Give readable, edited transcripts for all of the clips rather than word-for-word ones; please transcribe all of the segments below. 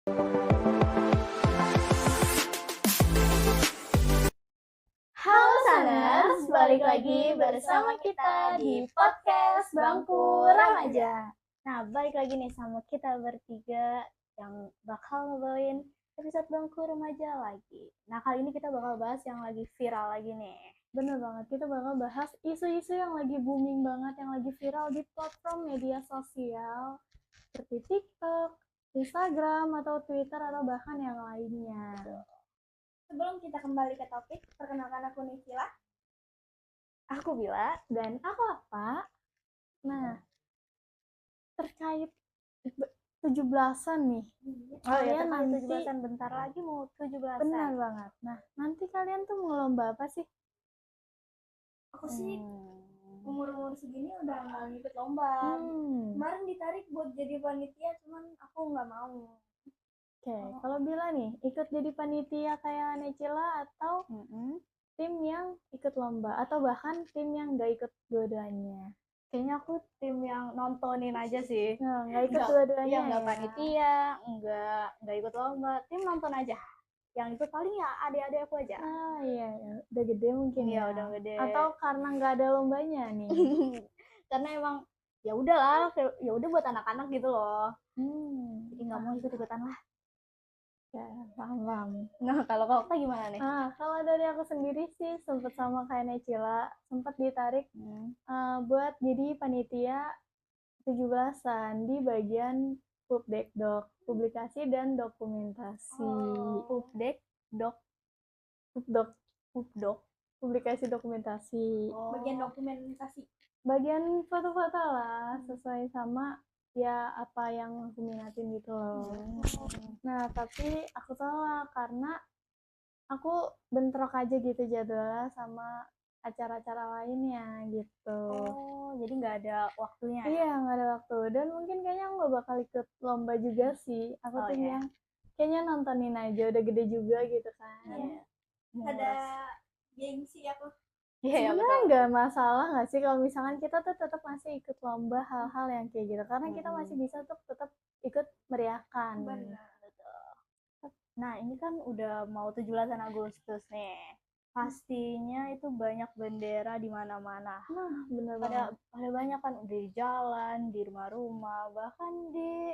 Halo Saners, balik lagi bersama kita di podcast Bangku Remaja. Nah, balik lagi nih sama kita bertiga yang bakal ngebawain episode Bangku Remaja lagi. Nah, kali ini kita bakal bahas yang lagi viral lagi nih. Bener banget, kita bakal bahas isu-isu yang lagi booming banget, yang lagi viral di platform media sosial seperti TikTok, Instagram, atau Twitter, atau bahkan yang lainnya. Sebelum kita kembali ke topik, perkenalkan aku Nifila. Aku Bila, dan aku apa? Nah, terkait 17-an nih. Oh ya, Kalian nanti nanti 17-an, bentar lagi mau 17-an. benar banget. Nah, nanti kalian tuh mau lomba apa sih? Aku sih umur-umur segini udah nggak ngikut lomba. Kemarin ditarik buat jadi panitia, cuman aku nggak mau. Oke, kalau Bila nih, ikut jadi panitia kayak Necila atau tim yang ikut lomba, atau bahkan tim yang nggak ikut dua-duanya? Kayaknya aku tim yang nontonin aja sih. Nah, nggak ikut dua-duanya Iya, ya? nggak panitia, nggak ikut lomba, tim nonton aja. Yang ikut paling ya adik-adik aku aja. Ah iya, udah gede mungkin Iya, ya. udah gede. Atau karena nggak ada lombanya nih? Karena emang ya udahlah, ya udah buat anak-anak gitu loh. Jadi nggak mau ikut-ikutan lah. Ya, paham. Nah, kalau kakak gimana nih? Kalau dari aku sendiri sih sempet sama kayak Necila, sempet ditarik buat jadi panitia 17-an di bagian Pubdekdok, publikasi dan dokumentasi. Pubdok, Pubdok, publikasi dokumentasi. bagian dokumentasi. Bagian foto-foto lah, sesuai sama ya apa yang aku minatin gitu loh. Nah, tapi aku tolak karena aku bentrok aja gitu jadwalnya sama acara-acara lainnya gitu. Oh, jadi nggak ada waktunya ya? Iya, nggak ada waktu. Dan mungkin kayaknya aku nggak bakal ikut lomba juga sih. Aku tuh yang kayaknya nontonin aja, udah gede juga gitu kan. Iya. Ada gengsi aku. Sebenarnya nggak masalah nggak sih kalau misalkan kita tuh tetap masih ikut lomba hal-hal yang kayak gitu. Karena kita masih bisa tuh tetap ikut meriahkan. Benar, betul. Nah, ini kan udah mau 17 Agustus nih. Pastinya itu banyak bendera di mana-mana. Nah, bener banget. Ada banyak kan di jalan, di rumah-rumah, bahkan di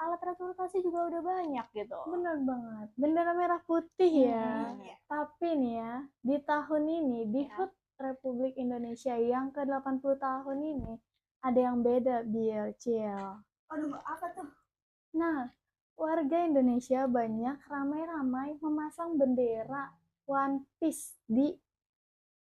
alat transportasi juga udah banyak gitu. Bener banget. Bendera merah putih ya. Tapi nih ya, di tahun ini, di HUT Republik Indonesia yang ke-80 tahun ini, ada yang beda, Bil, Cil. Aduh, apa tuh? Nah, warga Indonesia banyak ramai-ramai memasang bendera One Piece di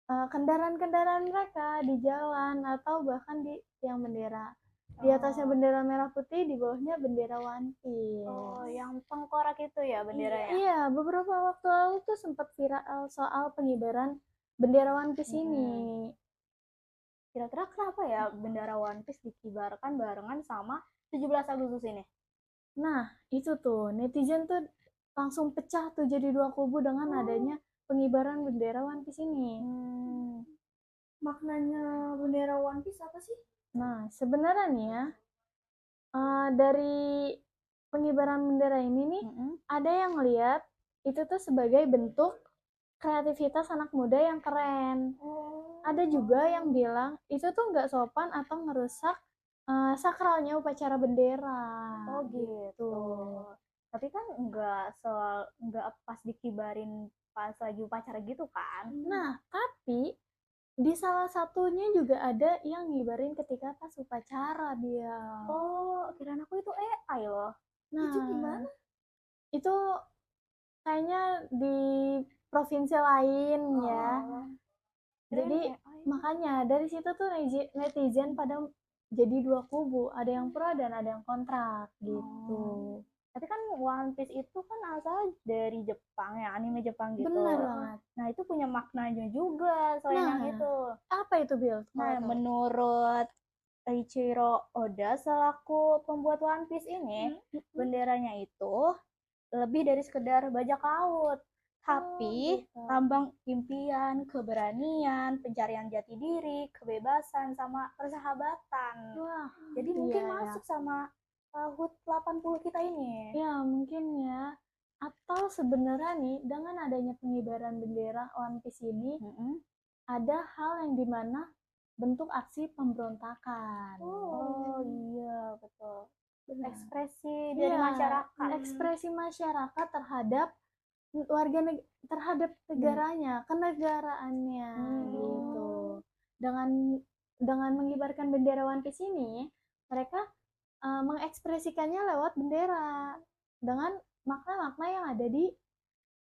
kendaraan-kendaraan mereka, di jalan, atau bahkan di tiang bendera. Di atasnya bendera merah putih, di bawahnya bendera One Piece. Oh, yang tengkorak itu ya benderanya? Iya, beberapa waktu lalu tuh sempat viral soal pengibaran bendera One Piece ini. Kira-kira kenapa ya bendera One Piece dikibarkan barengan sama 17 Agustus ini? Nah, itu tuh, netizen tuh langsung pecah tuh jadi dua kubu dengan adanya pengibaran bendera One Piece ini. Maknanya bendera One Piece apa sih? Nah, sebenarnya nih ya, dari pengibaran bendera ini nih, ada yang lihat itu tuh sebagai bentuk kreativitas anak muda yang keren. Ada juga yang bilang itu tuh nggak sopan atau ngerusak sakralnya upacara bendera. Oh gitu. Tapi kan nggak pas dikibarin pas lagi upacara gitu kan? Nah, tapi di salah satunya juga ada yang ngibarin ketika pas upacara dia. Oh, kirain aku itu AI loh. Nah, itu gimana? Itu kayaknya di provinsi lain ya. Jadi makanya dari situ tuh netizen pada jadi dua kubu, ada yang pro dan ada yang kontra gitu. Tapi kan One Piece itu kan asal dari Jepang ya, anime Jepang gitu. Benar banget. Nah, itu punya maknanya juga selain yang itu. Apa itu, Bill? Nah, menurut Eiichiro Oda selaku pembuat One Piece ini, benderanya itu lebih dari sekedar bajak laut, tapi lambang impian, keberanian, pencarian jati diri, kebebasan, sama persahabatan. Wah, jadi mungkin masuk sama HUT 80 kita ini. Ya, mungkin ya. Atau sebenarnya nih, dengan adanya pengibaran bendera One Piece ini, ada hal yang dimana bentuk aksi pemberontakan. Oh iya, betul. Benar. Ekspresi dari Iya, masyarakat. ekspresi masyarakat terhadap terhadap negaranya, kenegaraannya gitu. Dengan mengibarkan bendera One Piece ini, mereka mengekspresikannya lewat bendera dengan makna-makna yang ada di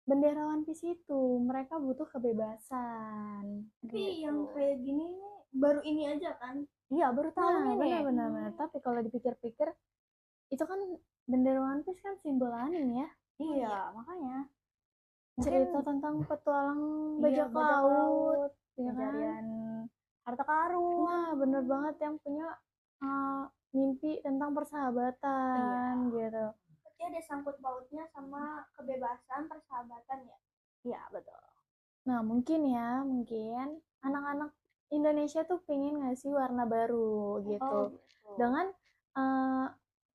bendera One Piece itu. Mereka butuh kebebasan. Tapi gitu. yang kayak gini nih baru ini aja kan? Iya, baru tahun ini. Benar-benar. Tapi kalau dipikir-pikir, itu kan bendera One Piece kan simbol anime ya. Iya, makanya. Cerita tentang petualang Iya, bajak laut, ya kan? pencarian harta karun. Nah, bener banget yang punya mimpi tentang persahabatan gitu. Berarti ada sangkut pautnya sama kebebasan persahabatan ya? Iya, betul. Nah, mungkin anak-anak Indonesia tuh pengen ngasih warna baru gitu. Dengan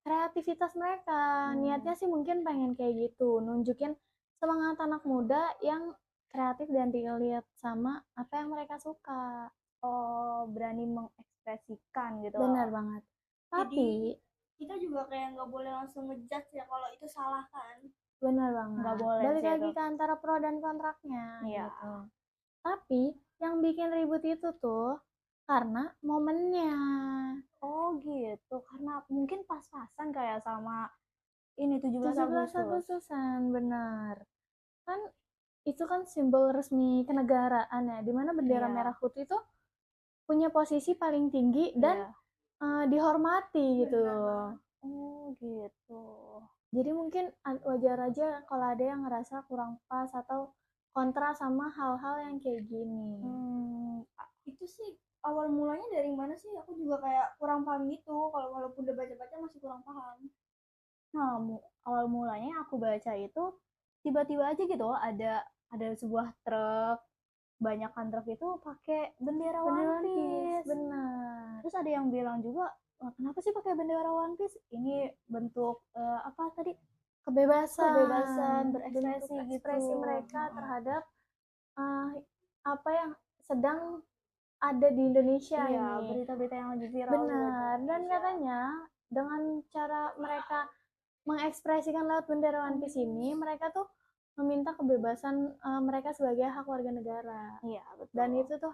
kreativitas mereka. Niatnya sih mungkin pengen kayak gitu, nunjukin semangat anak muda yang kreatif dan relate sama apa yang mereka suka. Oh, berani mengekspresikan gitu. Benar banget. Tapi kita juga kayak nggak boleh langsung ngejudge ya kalau itu salah kan? benar banget. Nggak boleh Balik sih lagi itu. ke antara pro dan kontraknya Iya. gitu. Tapi yang bikin ribut itu tuh karena momennya. Oh gitu, karena mungkin pas-pasan kayak sama ini 17 Agustusan, benar. Kan itu kan simbol resmi kenegaraan ya, dimana bendera Iya. merah putih itu punya posisi paling tinggi dan dihormati gitu. Oh gitu. Jadi mungkin wajar aja kalau ada yang ngerasa kurang pas atau kontra sama hal-hal yang kayak gini. Itu sih awal mulanya dari mana sih? Aku juga kayak kurang paham gitu. Kalau walaupun udah baca-baca masih kurang paham. Nah, awal mulanya aku baca itu tiba-tiba aja gitu ada sebuah truk, banyakan truk itu pakai bendera One Piece. Benar. Terus ada yang bilang juga, kenapa sih pakai bendera One Piece? Ini bentuk apa tadi? Kebebasan berekspresi bentuk gitu. ekspresi mereka terhadap apa yang sedang ada di Indonesia Iya, ini. berita-berita yang lagi viral. Benar. Dan katanya dengan cara mereka mengekspresikan lewat bendera One Piece ini, mereka tuh meminta kebebasan mereka sebagai hak warga negara. Iya, betul. Dan itu tuh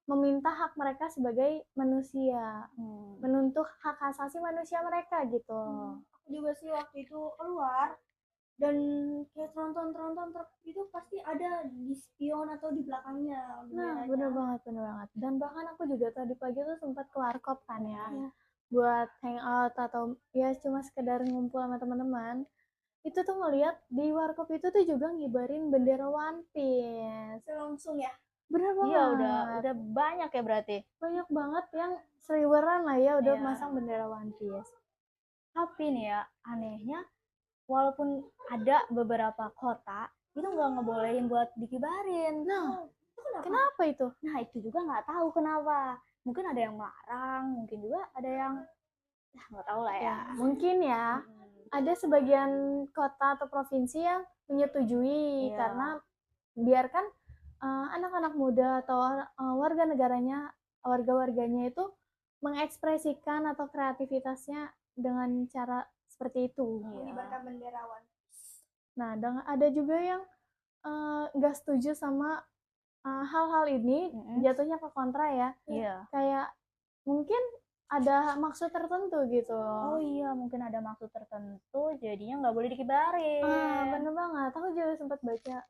meminta hak mereka sebagai manusia, menuntut hak asasi manusia mereka gitu. Aku juga sih waktu itu keluar dan kayak tronton truk itu pasti ada di spion atau di belakangnya. Nah, bener banget. Dan bahkan aku juga tadi pagi tuh sempat ke warkop kan ya, buat hangout atau ya cuma sekedar ngumpul sama teman-teman. Itu tuh ngeliat di warkop itu tuh juga ngibarin bendera One Piece. Langsung ya? Bener banget. Iya, udah banyak ya berarti. Banyak banget yang seriweran lah ya udah masang bendera One Piece. Tapi nih ya, anehnya walaupun ada beberapa kota itu nggak ngebolehin buat dikibarin. Nah, kenapa itu? Nah, itu juga nggak tahu kenapa. Mungkin ada yang melarang, mungkin juga ada yang nggak tahu lah ya. Mungkin ya. Ada sebagian kota atau provinsi yang menyetujui karena biarkan anak-anak muda atau warga-warganya itu mengekspresikan atau kreativitasnya dengan cara seperti itu. Mengibarkan bendera One Piece. Nah, ada juga yang nggak setuju sama hal-hal ini, jatuhnya ke kontra ya. Kayak mungkin ada maksud tertentu gitu. Oh iya, mungkin ada maksud tertentu, jadinya nggak boleh dikibarin. Bener banget. Aku juga sempat baca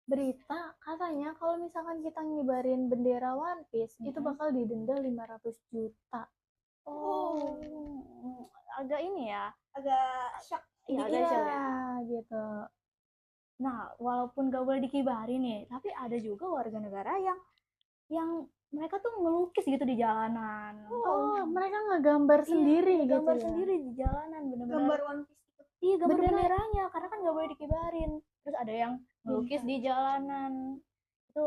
berita katanya kalau misalkan kita ngibarin bendera One Piece itu bakal didenda 500 juta. Agak ini ya, agak shock. Iya, agak shock ya. Gitu. Nah, walaupun gak boleh dikibarin nih, tapi ada juga warga negara yang mereka tuh ngelukis gitu di jalanan. Mereka ngegambar sendiri gitu. Gambar sendiri di jalanan, bener-bener. Gambar One Piece itu. Iya, gambar benderanya, karena kan gak boleh dikibarin. Terus ada yang ngelukis di jalanan. Itu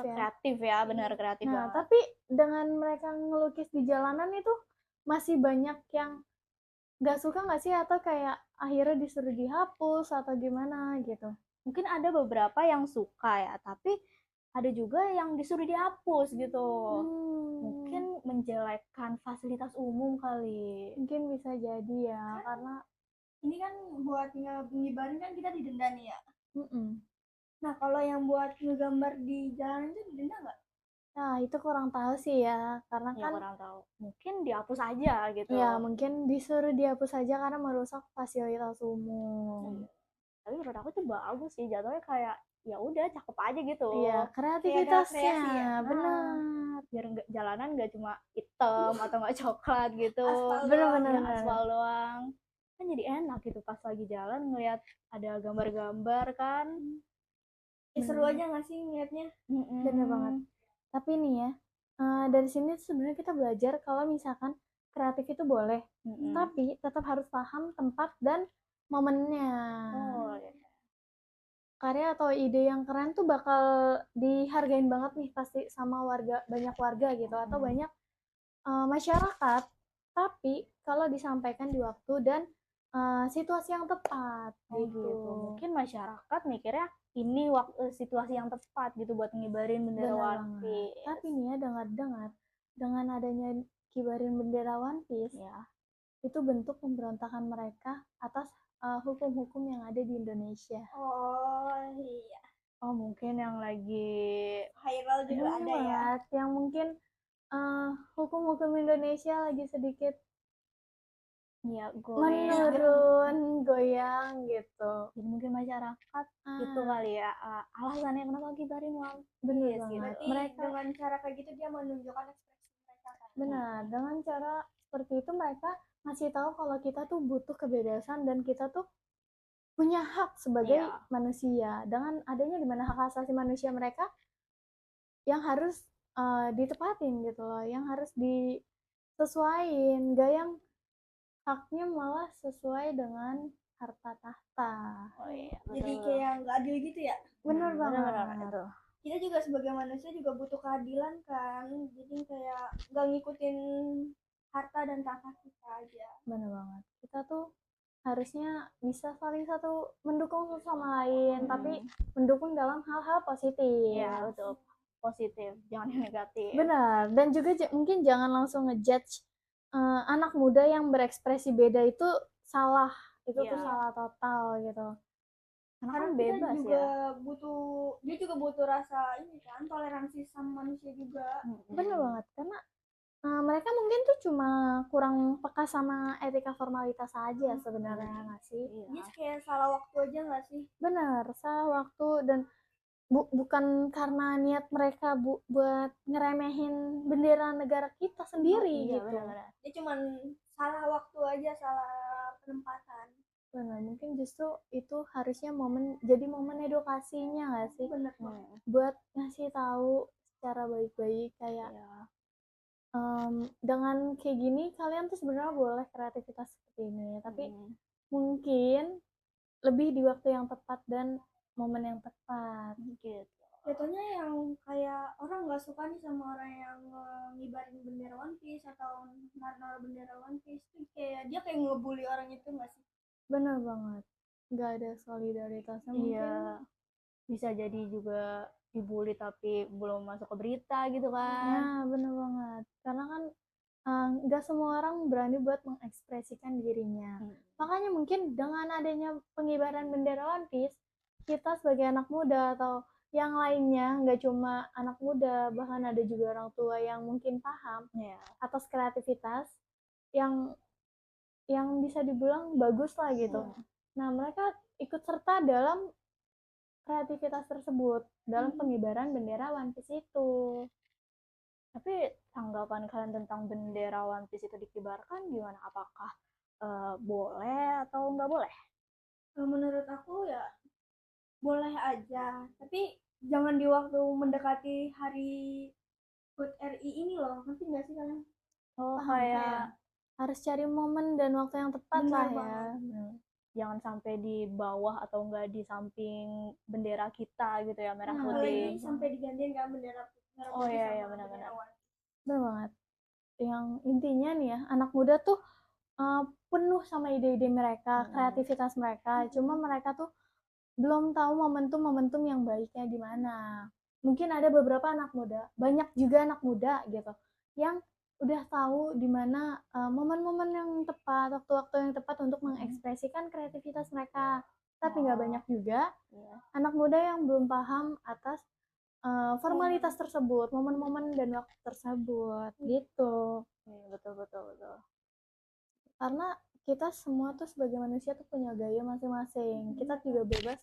kreatif ya, benar kreatif banget. Tapi dengan mereka ngelukis di jalanan itu masih banyak yang nggak suka nggak sih, atau kayak akhirnya disuruh dihapus atau gimana gitu? Mungkin ada beberapa yang suka ya, tapi ada juga yang disuruh dihapus gitu. Mungkin menjelekkan fasilitas umum kali. Mungkin bisa jadi ya, karena ini kan buat ngibarin kan kita didenda nih ya. mm-mm. Nah kalau yang buat ngegambar di jalan itu didenda nggak? Nah itu kurang tahu sih ya, karena Ya kan kurang tahu. Mungkin dihapus aja gitu. ya mungkin disuruh dihapus aja karena merusak fasilitas umum. Tapi menurut aku tuh bagus sih, jatuhnya kayak ya udah cakep aja gitu. Iya, kreativitasnya kreasi ya? benar. Biar jalanan nggak cuma hitam atau nggak coklat gitu. Aspal Bener-bener. Ya, aspal doang. Kan jadi enak gitu pas lagi jalan ngeliat ada gambar-gambar kan. Seru aja nggak sih ngeliatnya? Bener banget. Tapi nih ya, dari sini sebenarnya kita belajar kalau misalkan kreatif itu boleh, tapi tetap harus paham tempat dan momennya. Oh, iya. Karya atau ide yang keren tuh bakal dihargain banget nih pasti sama banyak warga gitu, atau banyak masyarakat. Tapi kalau disampaikan di waktu dan situasi yang tepat gitu. Mungkin masyarakat mikirnya ini situasi yang tepat gitu buat ngibarin bendera Benar One banget. Piece. Tapi nih ya, dengar-dengar dengan adanya kibarin bendera One Piece, Ya. itu bentuk pemberontakan mereka atas hukum-hukum yang ada di Indonesia. Oh iya. Oh mungkin yang lagi Viral juga Banyak ada ya. banget yang mungkin hukum-hukum Indonesia lagi sedikit ya menurun, goyang gitu. Jadi mungkin masyarakat itu kali ya alasannya kenapa kibarin One Piece. Bener gitu. banget. Berarti Mereka dengan cara kayak gitu dia menunjukkan ekspresi mereka kan. benar, dengan cara seperti itu mereka ngasih tahu kalau kita tuh butuh kebebasan dan kita tuh punya hak sebagai manusia. Dengan adanya di mana hak asasi manusia mereka yang harus ditepatin gitu loh, yang harus disesuaiin, gak yang haknya malah sesuai dengan harta tahta. Oh iya. Jadi kayak nggak adil gitu ya. Bener banget. Itu. Kita juga sebagai manusia juga butuh keadilan kan. Jadi kayak nggak ngikutin harta dan tahta kita aja. Bener banget. Kita tuh harusnya bisa saling satu mendukung satu sama lain, tapi mendukung dalam hal-hal positif. Ya betul, positif, jangan yang negatif. Benar. Dan juga mungkin jangan langsung ngejudge anak muda yang berekspresi beda itu salah, itu tuh salah total gitu. Karena kan kita bebas juga ya. dia juga butuh rasa ini kan, toleransi sama manusia juga. Bener banget, karena mereka mungkin tuh cuma kurang peka sama etika formalitas aja sebenarnya nggak sih? Dia kayak salah waktu aja nggak sih? Benar, salah waktu, dan bukan karena niat mereka buat ngeremehin bendera negara kita sendiri gitu. Benar-benar. Dia cuma salah waktu aja, salah penempatan. Benar, mungkin justru itu harusnya jadi momen edukasinya nggak sih? Bener. Buat ngasih tahu secara baik-baik kayak dengan kayak gini kalian tuh sebenarnya boleh kreativitas seperti ini, tapi mungkin lebih di waktu yang tepat dan momen yang tepat gitu. Jatuhnya yang kayak orang nggak suka nih sama orang yang ngibarin bendera One Piece atau naruh bendera One Piece tuh kayak dia kayak ngebully orang itu nggak sih? Bener banget, nggak ada solidaritasnya mungkin. Bisa jadi juga dibully tapi belum masuk ke berita gitu kan. Nah bener banget, karena kan nggak semua orang berani buat mengekspresikan dirinya. Makanya mungkin dengan adanya pengibaran bendera One Piece, kita sebagai anak muda atau yang lainnya, nggak cuma anak muda, bahkan ada juga orang tua yang mungkin paham atas kreativitas yang bisa dibilang bagus lah gitu. Nah mereka ikut serta dalam kreativitas tersebut, dalam pengibaran bendera One Piece itu. Tapi tanggapan kalian tentang bendera One Piece itu dikibarkan gimana? Apakah boleh atau nggak boleh? Menurut aku ya boleh aja, tapi jangan di waktu mendekati hari HUT RI ini loh, ngerti nggak sih kalian? Kayak harus cari momen dan waktu yang tepat lah ya. Jangan sampai di bawah atau enggak di samping bendera kita gitu ya, merah putih. Sampai digantiin kan bendera merah putih. Oh iya benar-benar. Benar banget. Yang intinya nih ya, anak muda tuh penuh sama ide-ide mereka, kreativitas mereka. Cuma mereka tuh belum tahu momentum-momentum yang baiknya di mana. Mungkin ada beberapa anak muda, banyak juga anak muda gitu, yang udah tahu di mana momen-momen yang tepat, waktu-waktu yang tepat untuk mengekspresikan kreativitas mereka. Tapi nggak banyak juga anak muda yang belum paham atas formalitas tersebut, momen-momen dan waktu tersebut, gitu. Betul betul betul. Karena kita semua tuh sebagai manusia tuh punya gaya masing-masing. Kita juga bebas,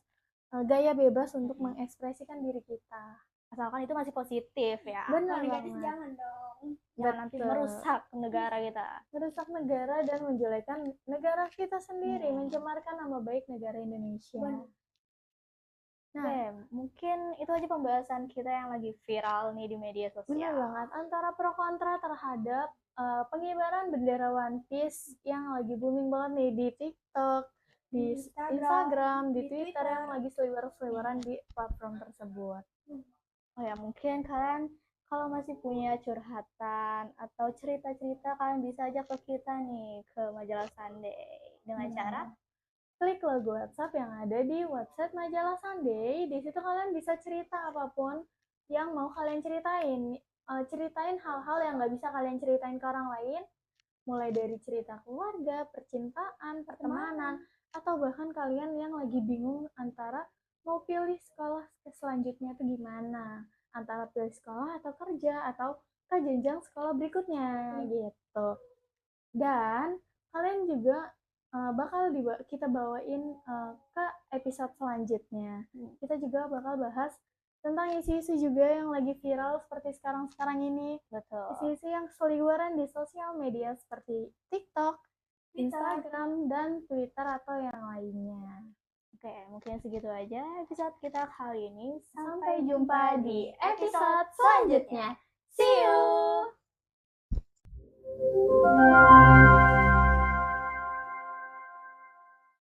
gaya bebas untuk mengekspresikan diri kita. Asalkan itu masih positif ya. Benar negatif banget. jangan dong. Jangan nanti Betul. merusak negara kita. Merusak negara dan menjelekan negara kita sendiri, mencemarkan nama baik negara Indonesia. Nah, mungkin itu aja pembahasan kita yang lagi viral nih di media Benar sosial. banget. Antara pro kontra terhadap pengibaran bendera One Piece yang lagi booming banget nih di TikTok, di Instagram, di Twitter yang lagi seliweran-seliweran di platform tersebut. Oh ya, mungkin kalian kalau masih punya curhatan atau cerita-cerita, kalian bisa ajak ke kita nih ke Majalah Sunday dengan cara klik logo WhatsApp yang ada di website Majalah Sunday. Di situ kalian bisa cerita apapun yang mau kalian ceritain. Ceritain hal-hal yang nggak bisa kalian ceritain ke orang lain, mulai dari cerita keluarga, percintaan, pertemanan, atau bahkan kalian yang lagi bingung antara mau pilih sekolah selanjutnya itu gimana, antara pilih sekolah atau kerja, atau ke jenjang sekolah berikutnya gitu. Dan kalian juga bakal kita bawain ke episode selanjutnya. Kita juga bakal bahas tentang isu-isu juga yang lagi viral seperti sekarang-sekarang ini. betul. Isu-isu yang seliweran di sosial media seperti TikTok, Instagram, dan Twitter atau yang lainnya. Oke, mungkin segitu aja episode kita kali ini. Sampai jumpa di episode selanjutnya. See you!